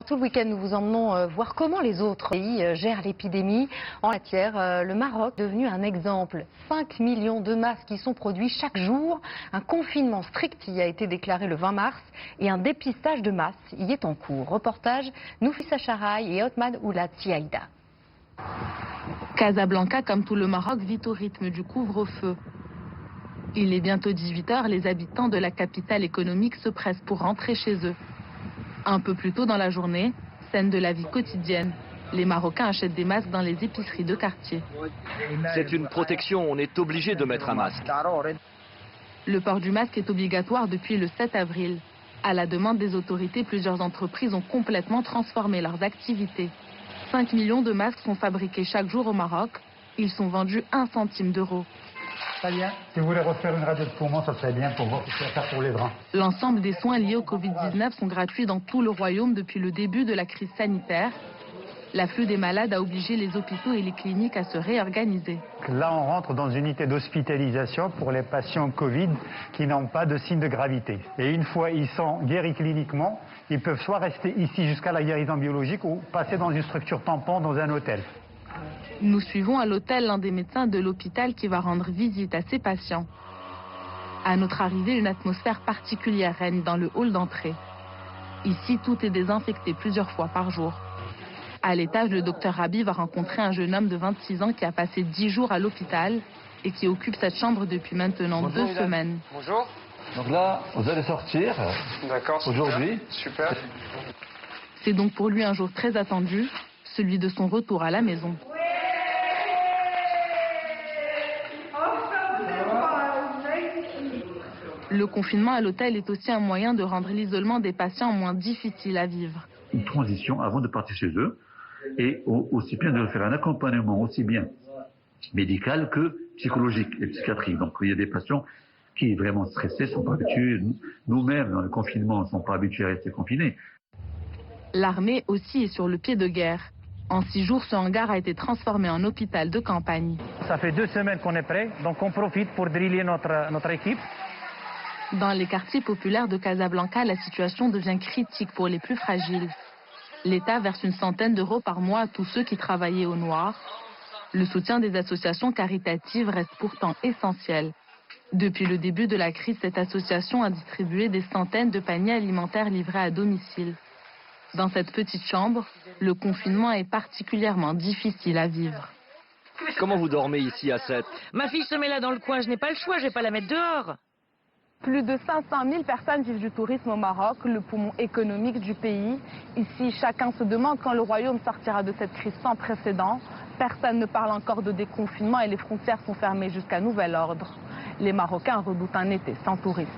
tout le week-end, nous vous emmenons voir comment les autres pays gèrent l'épidémie. En matière, le Maroc est devenu un exemple. 5 millions de masques y sont produits chaque jour. Un confinement strict y a été déclaré le 20 mars et un dépistage de masse y est en cours. Reportage Noufissa Charaï et Othman Oulad Tiaïda. Casablanca, comme tout le Maroc, vit au rythme du couvre-feu. Il est bientôt 18 h, les habitants de la capitale économique se pressent pour rentrer chez eux. Un peu plus tôt dans la journée, scène de la vie quotidienne. Les Marocains achètent des masques dans les épiceries de quartier. C'est une protection, on est obligé de mettre un masque. Le port du masque est obligatoire depuis le 7 avril. À la demande des autorités, plusieurs entreprises ont complètement transformé leurs activités. 5 millions de masques sont fabriqués chaque jour au Maroc. Ils sont vendus 1 centime d'euro. Très bien. Si vous voulez refaire une radio de poumon, ça serait bien pour voir ce qu'il faut faire pour les drains. L'ensemble des soins liés au Covid-19 sont gratuits dans tout le royaume depuis le début de la crise sanitaire. L'afflux des malades a obligé les hôpitaux et les cliniques à se réorganiser. Là, on rentre dans une unité d'hospitalisation pour les patients Covid qui n'ont pas de signe de gravité. Et une fois ils sont guéris cliniquement, ils peuvent soit rester ici jusqu'à la guérison biologique ou passer dans une structure tampon dans un hôtel. Nous suivons à l'hôtel l'un des médecins de l'hôpital qui va rendre visite à ses patients. À notre arrivée, une atmosphère particulière règne dans le hall d'entrée. Ici, tout est désinfecté plusieurs fois par jour. À l'étage, le docteur Rabi va rencontrer un jeune homme de 26 ans qui a passé 10 jours à l'hôpital et qui occupe cette chambre depuis maintenant 2 semaines. Bonjour. Donc là, vous allez sortir aujourd'hui. Super. C'est donc pour lui un jour très attendu, celui de son retour à la maison. Le confinement à l'hôtel est aussi un moyen de rendre l'isolement des patients moins difficile à vivre. Une transition avant de partir chez eux et aussi bien de faire un accompagnement aussi bien médical que psychologique et psychiatrique. Donc il y a des patients qui vraiment stressés, sont pas habitués, nous-mêmes dans le confinement ne sont pas habitués à rester confinés. L'armée aussi est sur le pied de guerre. En 6 jours, ce hangar a été transformé en hôpital de campagne. Ça fait 2 semaines qu'on est prêt, donc on profite pour driller notre équipe. Dans les quartiers populaires de Casablanca, la situation devient critique pour les plus fragiles. L'État verse une centaine d'euros par mois à tous ceux qui travaillaient au noir. Le soutien des associations caritatives reste pourtant essentiel. Depuis le début de la crise, cette association a distribué des centaines de paniers alimentaires livrés à domicile. Dans cette petite chambre, le confinement est particulièrement difficile à vivre. Comment vous dormez ici à 7? Ma fille se met là dans le coin, je n'ai pas le choix, je vais pas la mettre dehors. Plus de 500 000 personnes vivent du tourisme au Maroc, le poumon économique du pays. Ici, chacun se demande quand le royaume sortira de cette crise sans précédent. Personne ne parle encore de déconfinement et les frontières sont fermées jusqu'à nouvel ordre. Les Marocains redoutent un été sans touristes.